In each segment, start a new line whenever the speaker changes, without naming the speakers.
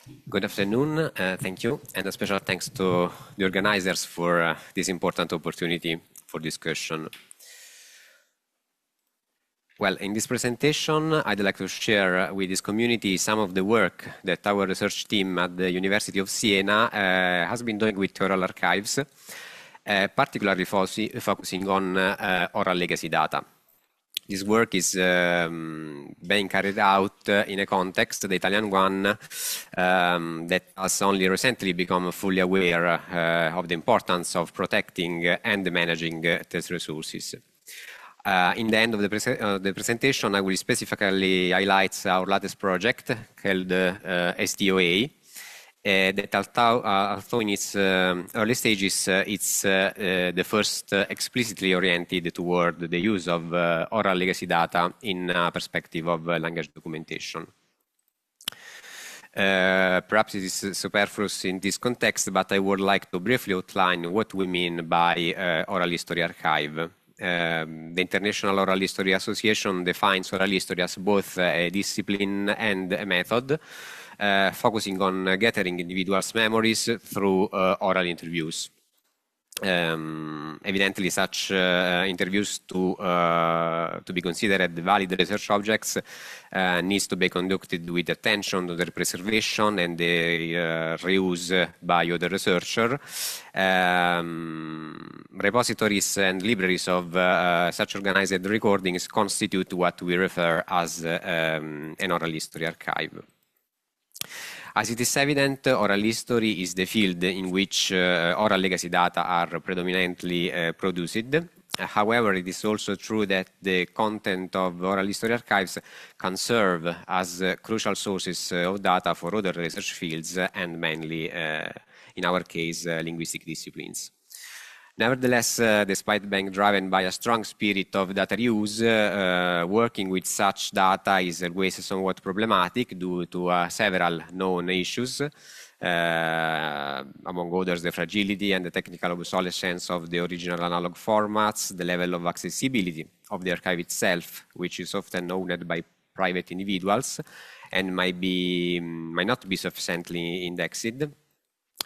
Good afternoon, thank you, and a special thanks to the organizers for this important opportunity for discussion. Well, in this presentation, I'd like to share with this community some of the work that our research team at the University of Siena has been doing with oral archives, particularly focusing on oral legacy data. This work is being carried out in a context, the Italian one, that has only recently become fully aware of the importance of protecting and managing these resources. In the end of the presentation, I will specifically highlight our latest project called STOA, that although in its early stages, it's the first explicitly oriented toward the use of oral legacy data in a perspective of language documentation. Perhaps it is superfluous in this context, but I would like to briefly outline what we mean by oral history archive. The International Oral History Association defines oral history as both a discipline and a method, focusing on gathering individuals' memories through oral interviews. Evidently, such interviews to be considered valid research objects needs to be conducted with attention to their preservation and their reuse by other researchers. Repositories and libraries of such organized recordings constitute what we refer as an oral history archive. As it is evident, oral history is the field in which oral legacy data are predominantly produced. However, it is also true that the content of oral history archives can serve as crucial sources of data for other research fields and mainly, in our case, linguistic disciplines. Nevertheless, despite being driven by a strong spirit of data reuse, working with such data is always somewhat problematic due to several known issues, among others the fragility and the technical obsolescence of the original analog formats, the level of accessibility of the archive itself, which is often owned by private individuals and might not be sufficiently indexed.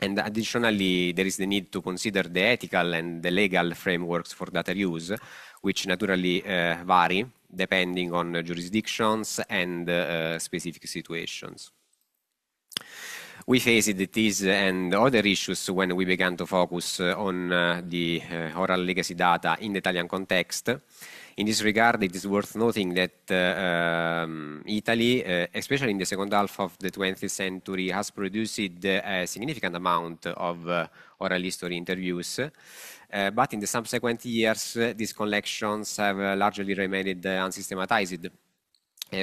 And additionally, there is the need to consider the ethical and the legal frameworks for data use, which naturally vary depending on jurisdictions and specific situations. We faced these and other issues when we began to focus on the oral legacy data in the Italian context. In this regard, it is worth noting that Italy, especially in the second half of the 20th century, has produced a significant amount of oral history interviews. But in the subsequent years, these collections have largely remained unsystematized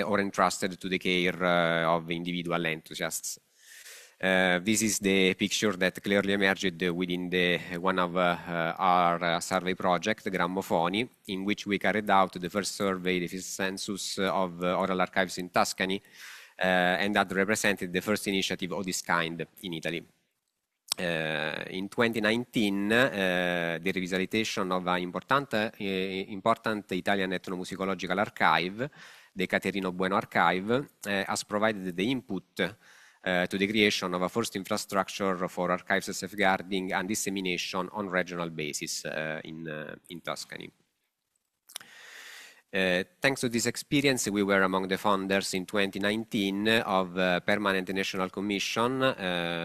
or entrusted to the care of individual enthusiasts. This is the picture that clearly emerged within one of our survey project, Grammofoni, in which we carried out the first survey, the first census of oral archives in Tuscany, and that represented the first initiative of this kind in Italy. In 2019, the revitalization of an important Italian ethnomusicological archive, the Caterino Bueno Archive, has provided the input to the creation of a first infrastructure for archives safeguarding and dissemination on regional basis in Tuscany. Thanks to this experience, we were among the founders in 2019 of Permanent National Commission,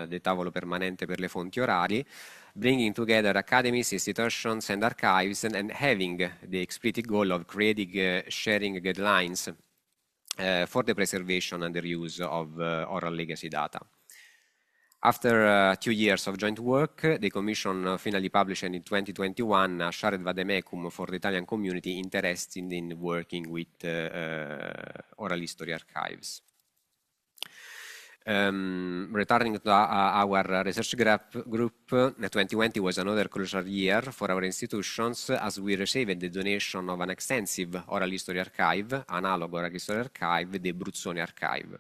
the Tavolo Permanente per le Fonti Orali, bringing together academies, institutions, and archives, and having the explicit goal of creating sharing guidelines for the preservation and the reuse of oral legacy data. After 2 years of joint work, the Commission finally published in 2021 a shared vademecum for the Italian community interested in working with oral history archives. Returning to our research group, 2020 was another crucial year for our institutions as we received the donation of an extensive oral history archive, analog oral history archive, the Bruzzone Archive.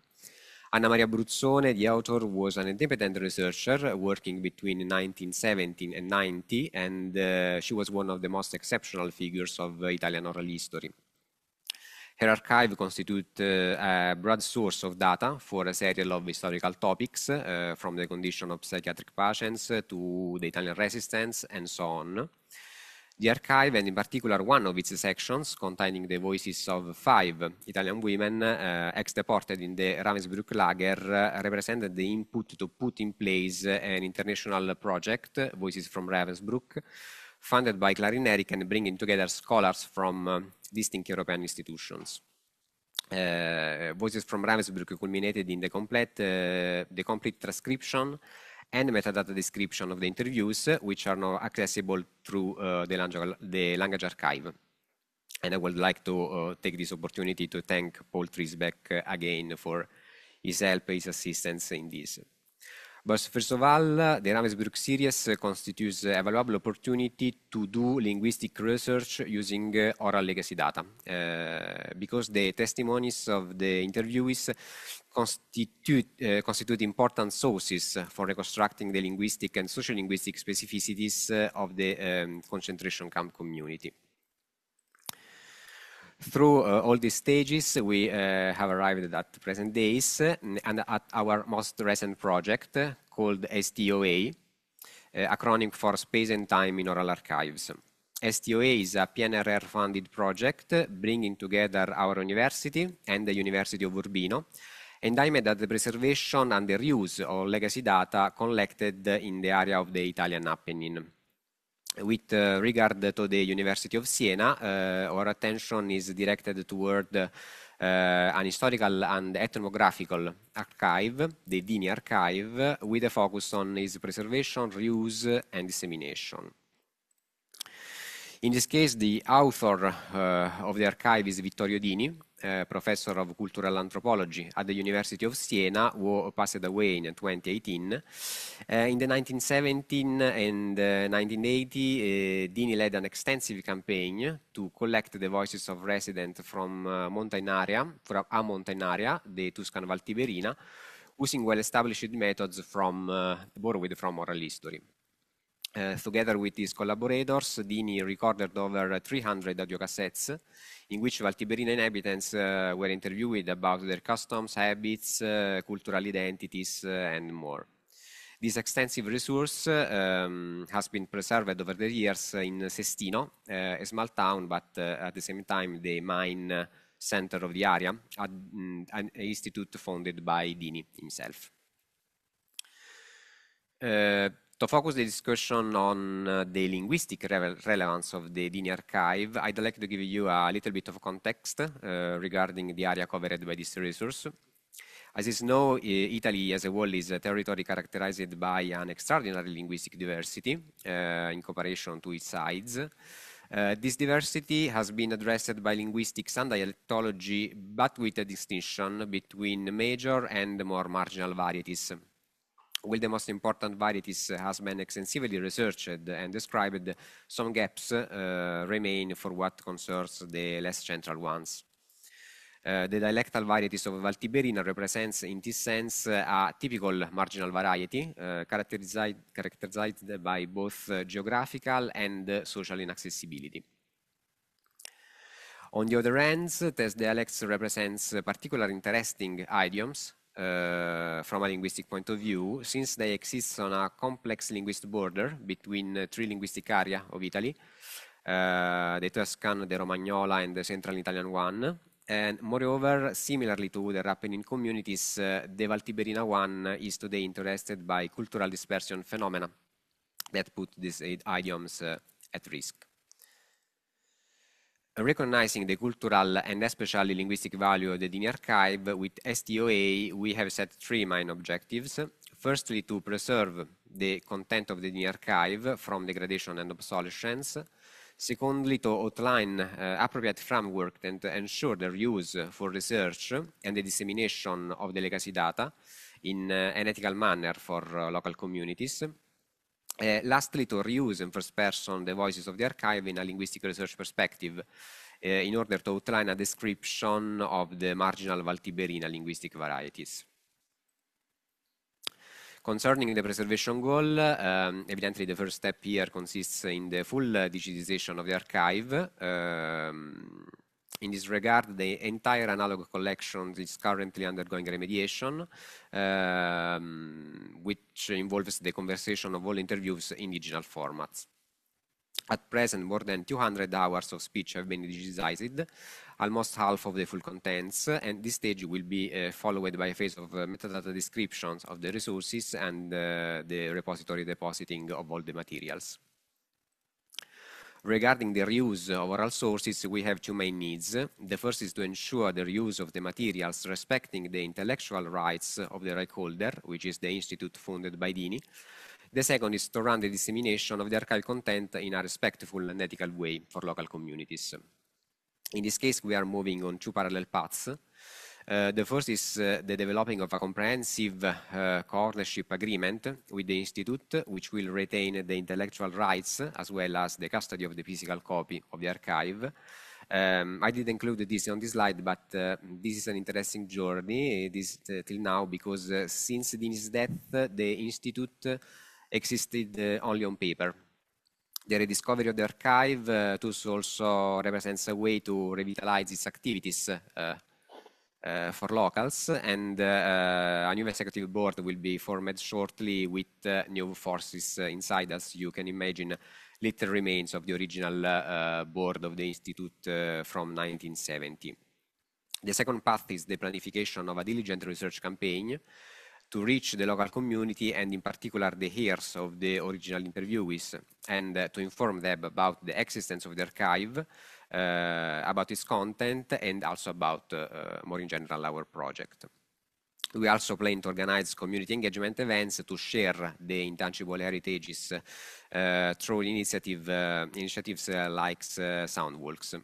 Anna Maria Bruzzone, the author, was an independent researcher working between 1970 and 90, and she was one of the most exceptional figures of Italian oral history. Her archive constitutes a broad source of data for a series of historical topics, from the condition of psychiatric patients to the Italian resistance and so on. The archive, and in particular one of its sections containing the voices of 5 Italian women ex-deported in the Ravensbrück lager, represented the input to put in place an international project, Voices from Ravensbrück, funded by Clarin Eric and bringing together scholars from distinct European institutions. Voices from Ravensbrück culminated in the complete transcription and metadata description of the interviews, which are now accessible through the language archive. And I would like to take this opportunity to thank Paul Trisbeck again for his help, his assistance in this. But first of all, the Ravensbrück series constitutes a valuable opportunity to do linguistic research using oral legacy data, because the testimonies of the interviewees constitute important sources for reconstructing the linguistic and sociolinguistic specificities of the concentration camp community. Through all these stages, we have arrived at present days and at our most recent project called STOA, acronym for Space and Time in Oral Archives. STOA is a PNRR-funded project bringing together our university and the University of Urbino, and aimed at the preservation and the reuse of legacy data collected in the area of the Italian Apennine. With regard to the University of Siena, our attention is directed toward an historical and ethnographical archive, the Dini archive, with a focus on its preservation, reuse, and dissemination. In this case, the author of the archive is Vittorio Dini, professor of cultural anthropology at the University of Siena, who passed away in 2018. In the 1917 and 1980, Dini led an extensive campaign to collect the voices of residents from Montainaria, the Tuscan Val Tiberina, using well-established methods borrowed from oral history. Together with his collaborators, Dini recorded over 300 audiocassettes in which Valtiberina inhabitants were interviewed about their customs, habits, cultural identities, and more. This extensive resource has been preserved over the years in Sestino, a small town, but at the same time the main center of the area, at an institute founded by Dini himself. To focus the discussion on the linguistic relevance of the Dini archive, I'd like to give you a little bit of context regarding the area covered by this resource. As is known, Italy as a whole is a territory characterized by an extraordinary linguistic diversity in comparison to its sides. This diversity has been addressed by linguistics and dialectology, but with a distinction between major and more marginal varieties. While the most important varieties has been extensively researched and described, some gaps remain for what concerns the less central ones. The dialectal varieties of Valtiberina represents, in this sense, a typical marginal variety, characterized by both geographical and social inaccessibility. On the other hand, these dialects represents particularly interesting idioms, from a linguistic point of view, since they exist on a complex linguistic border between 3 linguistic areas of Italy, the Tuscan, the Romagnola, and the Central Italian one. And moreover, similarly to the Apennine communities, the Valtiberina one is today interested by cultural dispersion phenomena that put these idioms at risk. Recognizing the cultural and especially linguistic value of the Dini archive, with STOA we have set 3 main objectives. Firstly, to preserve the content of the Dini archive from degradation and obsolescence. Secondly, to outline appropriate framework and ensure their use for research and the dissemination of the legacy data in an ethical manner for local communities. Lastly, to reuse in first person the voices of the archive in a linguistic research perspective, in order to outline a description of the marginal Valtiberina linguistic varieties. Concerning the preservation goal, evidently the first step here consists in the full digitization of the archive, In this regard, the entire analog collection is currently undergoing remediation, which involves the conversation of all interviews in digital formats. At present, more than 200 hours of speech have been digitized, almost half of the full contents, and this stage will be followed by a phase of metadata descriptions of the resources and the repository depositing of all the materials. Regarding the reuse of oral sources, we have two main needs. The first is to ensure the reuse of the materials respecting the intellectual rights of the right holder, which is the institute funded by Dini. The second is to run the dissemination of the archive content in a respectful and ethical way for local communities. In this case, we are moving on two parallel paths. The first is the developing of a comprehensive co-ownership agreement with the Institute, which will retain the intellectual rights as well as the custody of the physical copy of the archive. I did include this on this slide, but this is an interesting journey till now, because since Dini's death, the Institute existed only on paper. The rediscovery of the archive thus also represents a way to revitalize its activities for locals, and a new executive board will be formed shortly with new forces inside, as you can imagine. Little remains of the original board of the Institute from 1970. The second path is the planification of a diligent research campaign to reach the local community, and in particular the heirs of the original interviewees, and to inform them about the existence of the archive, about its content, and also about, more in general, our project. We also plan to organize community engagement events to share the intangible heritages through initiatives like Soundwalks.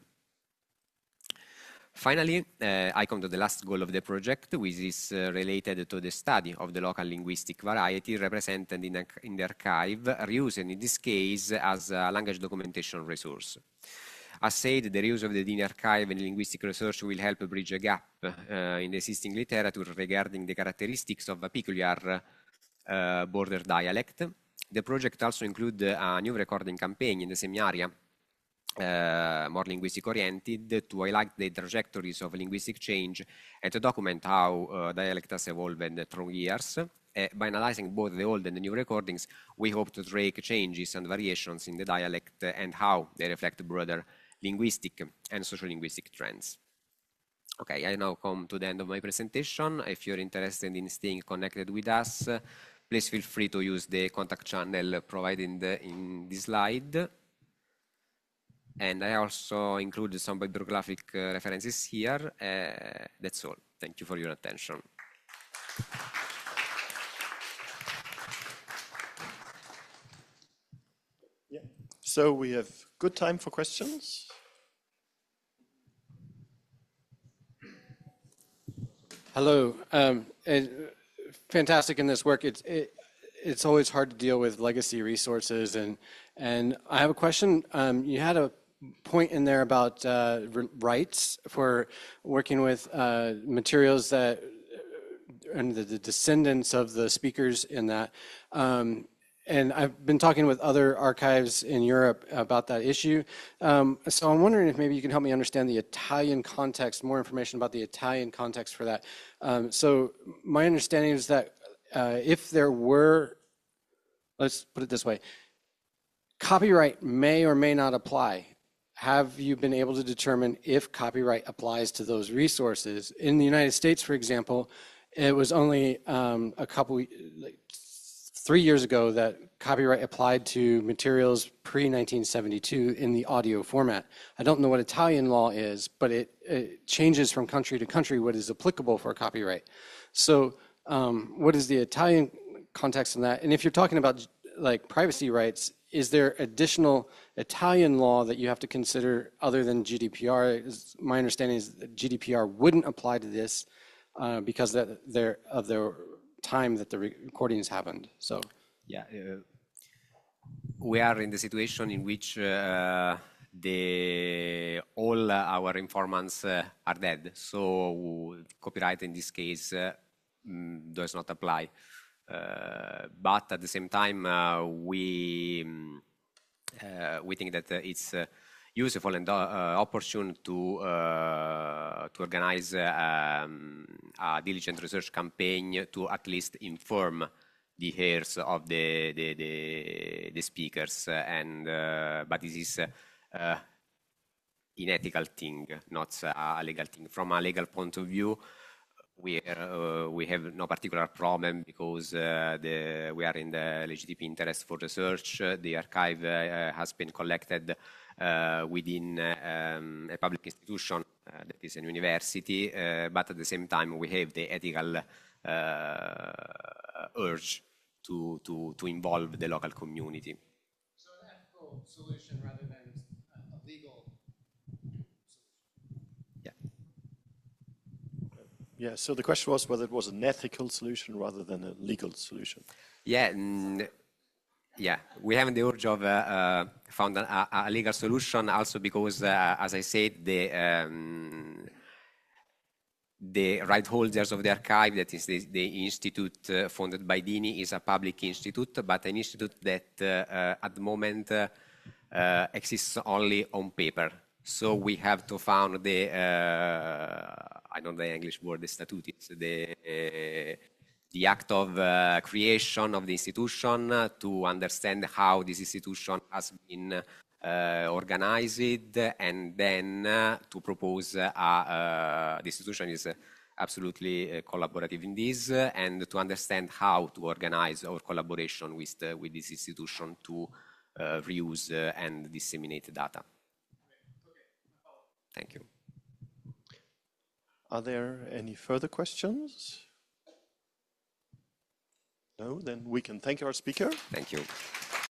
Finally, I come to the last goal of the project, which is related to the study of the local linguistic variety represented in the archive, reused in this case as a language documentation resource. As said, the reuse of the Dini archive in linguistic research will help bridge a gap in the existing literature regarding the characteristics of a peculiar border dialect. The project also includes a new recording campaign in the same area, more linguistic oriented, to highlight the trajectories of linguistic change and to document how dialect has evolved through years. By analyzing both the old and the new recordings, we hope to track changes and variations in the dialect and how they reflect broader linguistic and social-linguistic trends. Okay, I now come to the end of my presentation. If you're interested in staying connected with us, please feel free to use the contact channel provided in this slide. And I also included some bibliographic references here. That's all. Thank you for your attention.
Yeah. So we have good time for questions.
Hello. Fantastic in this work. It's always hard to deal with legacy resources, and I have a question. You had a point in there about rights for working with materials that and the descendants of the speakers in that. And I've been talking with other archives in Europe about that issue. So I'm wondering if maybe you can help me understand the Italian context, more information about the Italian context for that. So my understanding is that if there were, let's put it this way, copyright may or may not apply. Have you been able to determine if copyright applies to those resources? In the United States, for example, it was only a couple, like 3 years ago that copyright applied to materials pre-1972 in the audio format. I don't know what Italian law is, but it changes from country to country what is applicable for copyright. So what is the Italian context in that? And if you're talking about like privacy rights, is there additional Italian law that you have to consider other than GDPR? My understanding is that GDPR wouldn't apply to this because of the time that the recordings happened. So
yeah, we are in the situation in which all our informants are dead. So copyright in this case does not apply. But at the same time, we think that it's useful and opportune to organize a diligent research campaign to at least inform the heirs of the speakers, and but this is an ethical thing, not a legal thing. From a legal point of view, we have no particular problem because we are in the legitimate interest for research. The archive has been collected within a public institution that is a university, but at the same time we have the ethical urge to involve the local community.
So an ethical solution rather than a legal solution.
Yeah.
Yeah, so the question was whether it was an ethical solution rather than a legal solution.
Yeah, yeah, we have the urge of found a legal solution also because, as I said, the right holders of the archive, that is the institute funded by Dini, is a public institute, but an institute that at the moment exists only on paper. So we have to found the, I don't know the English word, the statute, it's the act of creation of the institution to understand how this institution has been organized, and then to propose the institution is absolutely collaborative in this, and to understand how to organize our collaboration with this institution to reuse and disseminate data. Thank you.
Are there any further questions? No, then we can thank our speaker.
Thank you.